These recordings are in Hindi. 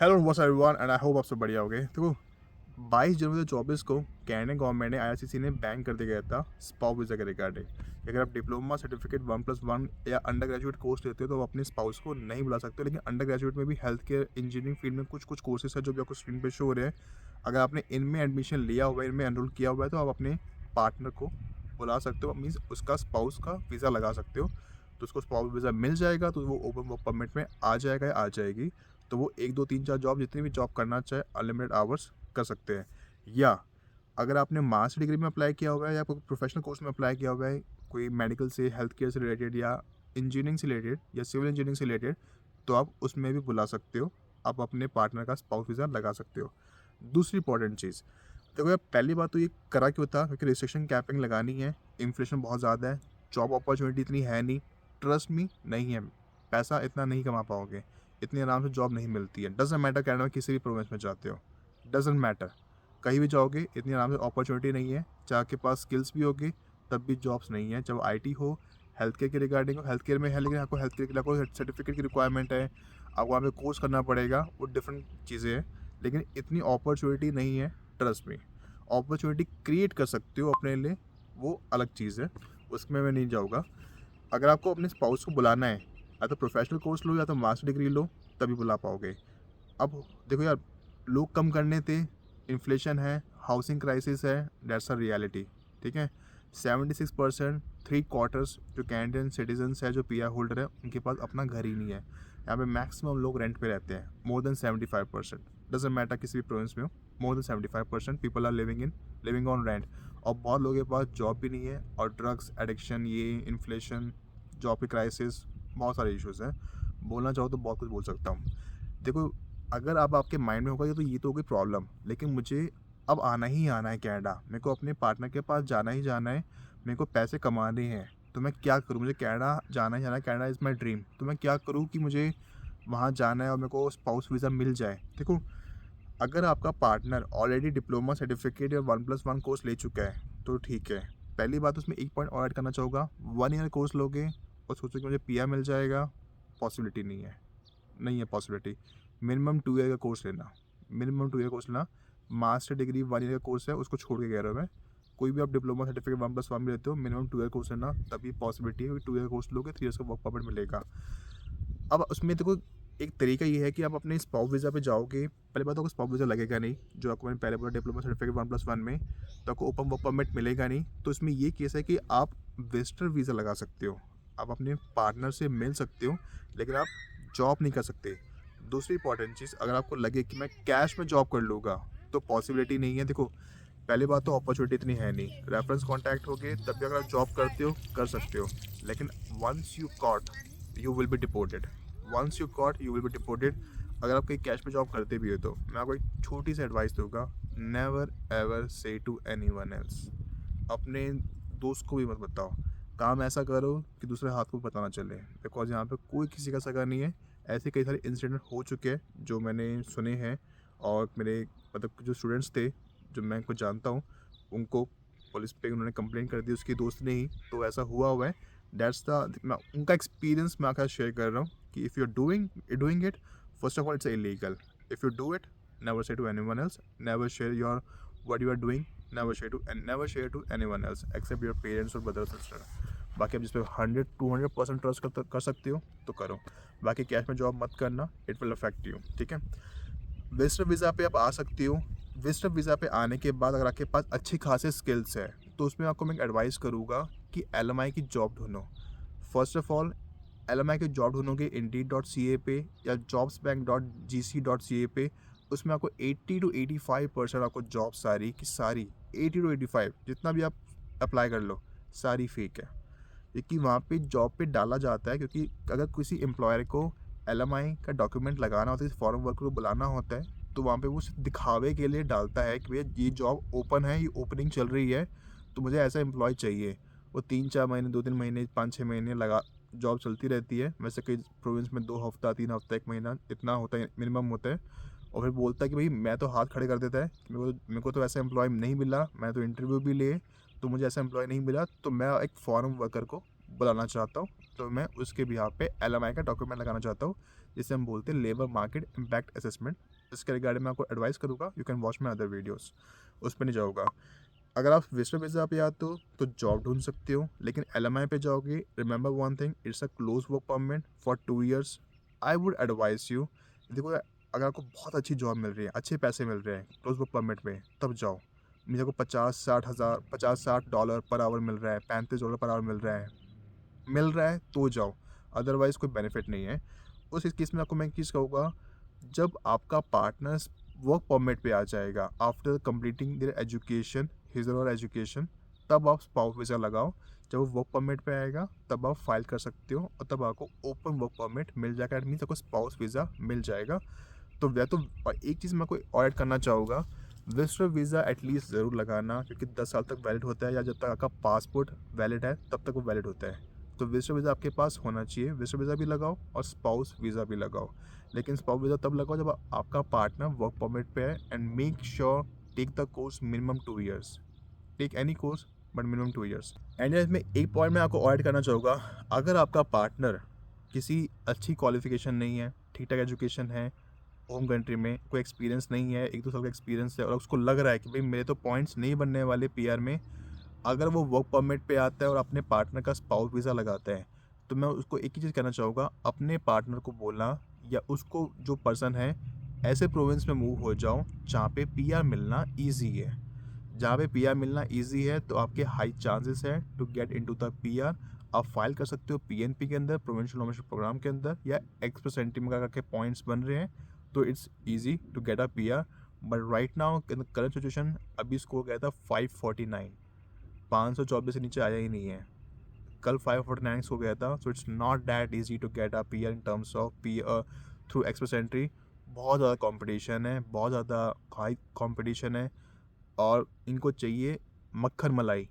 Hello what's everyone and I hope आप सब बढ़िया हो गए। देखो 22 जनवरी 2024 को कैनेडियन गवर्नमेंट ने आईआरसीसी ने बैन कर दिया गया था स्पाउस वीज़ा के रिगार्डिंग। अगर आप डिप्लोमा सर्टिफिकेट 1+1 या अंडर ग्रेजुएट कोर्स लेते हो तो आप अपने स्पाउस को नहीं बुला सकते, लेकिन अंडर ग्रेजुएट में भी हेल्थ केयर इंजीनियरिंग फील्ड में कुछ कुछ कोर्सेज है जो भी आपको स्क्रीन पे शो हो रहे हैं। अगर आपने इनमें एडमिशन लिया हुआ है, इनमें एनरोल किया हुआ है, तो आप अपने पार्टनर को बुला सकते हो, मीन्स उसका स्पाउस का वीज़ा लगा सकते हो। तो उसको स्पाउस वीज़ा मिल जाएगा, तो वो ओपन वर्क परमिट में आ जाएगा या आ जाएगी। तो वो 1 2 3 4 जॉब जितनी भी जॉब करना चाहे अनलिमिटेड आवर्स कर सकते हैं। या अगर आपने मास्टर डिग्री में अप्लाई किया हुआ है या कोई प्रोफेशनल कोर्स में अप्लाई किया हुआ है, कोई मेडिकल से, हेल्थ केयर से रिलेटेड या इंजीनियरिंग से रिलेटेड या सिविल इंजीनियरिंग से रिलेटेड, तो आप उसमें भी बुला सकते हो। आप अपने पार्टनर का स्पाउस वीज़ा लगा सकते हो। दूसरी इंपॉर्टेंट चीज़, देखो यार, पहली बात तो ये करा क्यों था, क्योंकि रिस्ट्रिक्शन कैपिंग लगानी है। इन्फ्लेशन बहुत ज़्यादा है, जॉब अपॉर्चुनिटी इतनी है नहीं, ट्रस्ट मी नहीं है, पैसा इतना नहीं कमा पाओगे, इतनी आराम से जॉब नहीं मिलती है। डजेंट मैटर कनाडा में किसी भी प्रोविंस में जाते हो, डजेंट मैटर, कहीं भी जाओगे इतनी आराम से अपॉर्चुनिटी नहीं है। चाहे आपके पास स्किल्स भी होगी तब भी जॉब्स नहीं है। जब आईटी हो, हेल्थ केयर के रिगार्डिंग हो, हेल्थ केयर में है, लेकिन आपको हेल्थ केयर के लिए आपको सर्टिफिकेट की रिक्वायरमेंट है, आपको वहाँ पे कोर्स करना पड़ेगा, वो डिफरेंट चीज़ें हैं। लेकिन इतनी अपॉर्चुनिटी नहीं है, ट्रस्ट में। अपॉर्चुनिटी क्रिएट कर सकते हो अपने लिए, वो अलग चीज़ है, उसमें मैं नहीं जाऊँगा। अगर आपको अपने स्पाउस को बुलाना है, या तो प्रोफेशनल कोर्स लो या तो मास्टर डिग्री लो, तभी बुला पाओगे। अब देखो यार, लोग कम करने थे, इन्फ्लेशन है, हाउसिंग क्राइसिस है, दैट्स अ रियलिटी। ठीक है, 76% 3/4 जो कैनेडियन सिटीजन्स है, जो पीआर होल्डर है, उनके पास अपना घर ही नहीं है। यहाँ पे मैक्सिमम लोग रेंट पे रहते हैं, मोर देन 75%। डजेंट मैटर किसी भी प्रोविंस में हो, more than 75% people are living on rent. और बहुत लोगों के पास जॉब भी नहीं है, और ड्रग्स एडिक्शन, ये इन्फ्लेशन, जॉब की क्राइसिस, बहुत सारे इश्यूज़ हैं। बोलना चाहो तो बहुत कुछ बोल सकता हूँ। देखो, अगर अब आपके माइंड में होगा ये तो होगी प्रॉब्लम, लेकिन मुझे अब आना ही आना है कनाडा, मेरे को अपने पार्टनर के पास जाना ही जाना है, मेरे को पैसे कमाने हैं, तो मैं क्या करूँ? मुझे कनाडा जाना ही जाना है, कनाडा इज़ माई ड्रीम। तो मैं क्या करूँ कि मुझे वहाँ जाना है और मेरे को स्पाउस वीज़ा मिल जाए? देखो, अगर आपका पार्टनर ऑलरेडी डिप्लोमा सर्टिफिकेट या 1+1 कोर्स ले चुका है तो ठीक है। पहली बात, उसमें एक पॉइंट और ऐड करना चाहूँगा, 1 ईयर कोर्स लोगे और सोचो कि मुझे पीआर मिल जाएगा, पॉसिबिलिटी नहीं है, नहीं है पॉसिबिलिटी। मिनिमम 2 ईयर का कोर्स लेना, मिनिमम 2 ईयर कोर्स लेना। मास्टर डिग्री 1 ईयर का कोर्स है, उसको छोड़ के कह रहा हूँ मैं। कोई भी आप डिप्लोमा सर्टिफिकेट 1+1 भी लेते हो, मिनिमम 2 ईयर कोर्स लेना, तभी पॉसिबिलिटी है कि 2 ईयर कोर्स लोगे, 3 ईयर्स का वर्क परमिट मिलेगा। अब उसमें देखो, एक तरीका ये है कि आप अपने स्पाउस वीज़ा पे जाओगे। पहले बात तो आपको स्पाउस वीज़ा लगेगा नहीं, जो आपको मैंने पहले बोला, डिप्लोमा सर्टिफिकेट 1+1 में, तो आपको ओपन वर्क परमिट मिलेगा नहीं। तो इसमें ये केस है कि आप विजिटर वीज़ा लगा सकते हो, आप अपने पार्टनर से मिल सकते हो, लेकिन आप जॉब नहीं कर सकते। दूसरी इंपॉर्टेंट चीज़, अगर आपको लगे कि मैं कैश में जॉब कर लूँगा, तो पॉसिबिलिटी नहीं है। देखो, पहली बात तो अपॉर्चुनिटी इतनी है नहीं, रेफरेंस कॉन्टैक्ट हो गए तब भी अगर आप जॉब करते हो कर सकते हो, लेकिन once you caught you will be deported. Once you caught you will be deported. अगर आप कहीं कैश में जॉब करते भी हो तो मैं आपको एक छोटी सी एडवाइस दूंगा, never ever say to any one else, अपने दोस्त को भी मत बताओ। काम ऐसा करो कि दूसरे हाथ को पता ना चले, बिकॉज यहाँ पे कोई किसी का सगा नहीं है। ऐसे कई सारे इंसिडेंट हो चुके हैं जो मैंने सुने हैं, और मेरे मतलब जो स्टूडेंट्स थे, जो मैं कुछ जानता हूँ, उनको पुलिस पे उन्होंने कंप्लेंट कर दी, उसकी दोस्त ने ही। तो ऐसा हुआ है। दैट्स द मैं उनका एक्सपीरियंस मैं आपके साथ शेयर कर रहा हूँ कि if you are doing it, first of all it's illegal. If you do it, never say to anyone else, never share your what you are doing, never share to anyone else except your parents और ब्रदर सिस्टर। बाकी आप जिस पे 100-200% ट्रस्ट कर सकते हो तो करो। बाकी कैश में जॉब मत करना, इट विल अफेक्ट यू। ठीक है, विजिटर वीज़ा पे आप आ सकती हो। विजिटर वीज़ा पे आने के बाद अगर आपके पास अच्छी खासी स्किल्स है, तो उसमें आपको मैं एक एडवाइस करूँगा कि एलएमआई की जॉब ढूंढो। फर्स्ट ऑफ ऑल, एलएमआई की जॉब ढूंढोगे Indeed.ca पे या jobsbank.gc.ca पे, उसमें आपको 80 to 85% आपको जॉब सारी की सारी, 80 to 85 जितना भी आप अप्लाई कर लो, सारी फेक है। क्योंकि वहाँ पे जॉब पे डाला जाता है, क्योंकि अगर किसी एम्प्लॉयर को एलएमआई का डॉक्यूमेंट लगाना होता है, फॉरेन वर्कर को बुलाना होता है, तो वहाँ पे वो सिर्फ दिखावे के लिए डालता है कि भैया ये जॉब ओपन है, ये ओपनिंग चल रही है, तो मुझे ऐसा एम्प्लॉय चाहिए। वो 3-4 महीने, 2-3 महीने, 5-6 महीने लगा जॉब चलती रहती है। वैसे कई प्रोविंस में 2 हफ्ता, 3 हफ्ता, 1 महीना इतना होता है, मिनिमम होता है। और फिर बोलता है कि भाई मैं तो हाथ खड़े कर देता है कि मेरे को तो ऐसा एम्प्लॉय नहीं मिला, मैं तो इंटरव्यू भी लिए, तो मुझे ऐसा एम्प्लॉय नहीं मिला, तो मैं एक फॉरेन वर्कर को बुलाना चाहता हूँ, तो मैं उसके बिहाफ पे एलएमआई का डॉक्यूमेंट लगाना चाहता हूँ। जिसे हम बोलते हैं लेबर मार्केट इम्पैक्ट असेसमेंट। इसके रिगार्डिंग मैं आपको एडवाइस करूँगा, you can watch my other videos, उस पर नहीं जाऊँगा। अगर आप विजिटर वीज़ा पे आते हो तो जॉब ढूंढ सकते हो, लेकिन LMI पे जाओगे, remember one thing, it's a close work permit for 2 years। I would advise you, देखो अगर आपको बहुत अच्छी जॉब मिल रही है, अच्छे पैसे मिल रहे हैं क्लोज वर्क परमिट में, तब जाओ। मेरे को 50-60 पर आवर मिल रहा है, $35 पर आवर मिल रहा है तो जाओ, अदरवाइज़ कोई बेनिफिट नहीं है। उस केस में आपको मैं एक चीज़ कहूँगा, जब आपका पार्टनर वर्क परमिट पे आ जाएगा after completing there education, his और एजुकेशन, तब आप स्पाउस वीज़ा लगाओ। जब वो वर्क परमिट पे आएगा तब आप फाइल कर सकते हो और तब आपको ओपन वर्क परमिट मिल जाएगा, एट मीन्स आपको स्पाउस वीज़ा मिल जाएगा। तो वह तो, और एक चीज़ मैं कोई और ऐड करना चाहूँगा, विजिटर वीज़ा एटलीस्ट ज़रूर लगाना, क्योंकि 10 साल तक वैलिड होता है, या जब तक आपका पासपोर्ट वैलिड है तब तक वो वैलिड होता है। तो विजिटर वीज़ा आपके पास होना चाहिए, विजिटर वीज़ा भी लगाओ और स्पाउस वीज़ा भी लगाओ। लेकिन स्पाउस वीज़ा तब लगाओ जब आपका पार्टनर वर्क परमिट पे है, and make sure take the course minimum 2 years। Take any course but minimum 2 years। And इसमें एक पॉइंट मैं आपको और ऐड करना चाहूँगा, अगर आपका पार्टनर किसी अच्छी क्वालिफिकेशन नहीं है, ठीक ठाक एजुकेशन है, होम कंट्री में कोई एक्सपीरियंस नहीं है, 1-2 साल का एक्सपीरियंस है, और उसको लग रहा है कि भाई मेरे तो पॉइंट्स नहीं बनने वाले PR में, अगर वो वर्क परमिट पे आता है और अपने पार्टनर का स्पाउस वीज़ा लगाता है, तो मैं उसको एक ही चीज़ कहना चाहूँगा, अपने पार्टनर को बोलना, या उसको जो पर्सन है, ऐसे प्रोविंस में मूव हो जाओ जहाँ पे PR मिलना ईजी है। जहाँ पे PR मिलना ईजी है तो आपके हाई चांसेस है to get into the PR। आप फाइल कर सकते हो PNP के अंदर, प्रोविंशियल नॉमिनेशन प्रोग्राम के अंदर, या एक्सप्रेस एंट्री में करके पॉइंट्स बन रहे हैं, तो it's easy to get a PR। But right now current situation, अभी स्कोर गया था 549, 524 से नीचे आया ही नहीं है। कल 549 हो गया था, so it's not that easy to get a PR in terms of PR through express entry. बहुत ज़्यादा कंपटीशन है, बहुत ज़्यादा हाई कंपटीशन है, और इनको चाहिए मक्खन मलाई।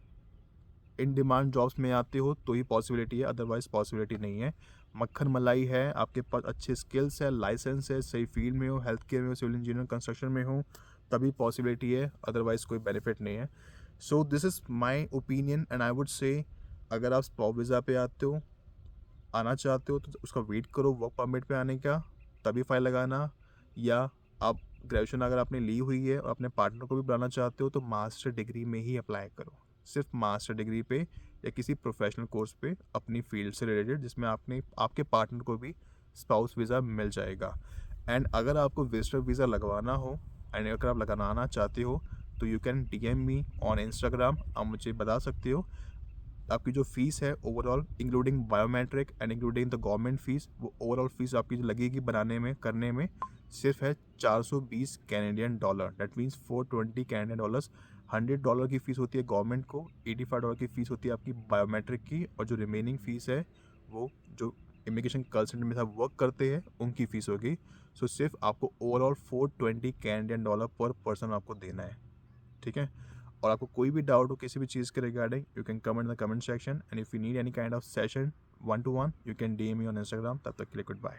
इन डिमांड जॉब्स में आते हो तो ही पॉसिबिलिटी है, अदरवाइज पॉसिबिलिटी नहीं है। मक्खन मलाई है, आपके पास अच्छे स्किल्स है, लाइसेंस है, सही फील्ड में हो, हेल्थ केयर में हो, सिविल इंजीनियर, कंस्ट्रक्शन में हो, तभी पॉसिबिलिटी है, अदरवाइज कोई बेनिफिट नहीं है। So this is my opinion, and I would say, अगर आप स्पाउस वीज़ा पे आना चाहते हो तो उसका वेट करो वर्क परमिट पे आने का, तभी फाइल लगाना। या आप ग्रेजुएशन अगर आपने ली हुई है और अपने पार्टनर को भी बुलाना चाहते हो तो मास्टर डिग्री में ही अप्लाई करो, सिर्फ मास्टर डिग्री पे या किसी प्रोफेशनल कोर्स पे अपनी फील्ड से रिलेटेड, जिसमें आपने आपके पार्टनर को भी स्पाउस वीज़ा मिल जाएगा। एंड अगर आपको विजिटर वीज़ा लगवाना हो, एंड अगर आप लगाना चाहते हो, तो you can DM me on Instagram, आप मुझे बता सकते हो। आपकी जो फीस है overall, including biometric and including the government fees, वो ओवरऑल फीस आपकी जो लगेगी बनाने में करने में, सिर्फ है $420। That means $420। $100 की फ़ीस होती है गवर्नमेंट को, $85 की फ़ीस होती है आपकी बायोमेट्रिक की, और जो रिमेनिंग फ़ीस है वो जो इमिग्रेशन कॉल सेंटर में सब वर्क करते हैं उनकी फ़ीस होगी। सो सिर्फ आपको ओवरऑल $420 पर पर्सन आपको देना है, ठीक है। और आपको कोई भी डाउट हो किसी भी चीज़ के regarding, you can comment in the comment section, and if you need any kind of session 1-to-1, you can DM me on Instagram. तब तक के लिए गुड बाय।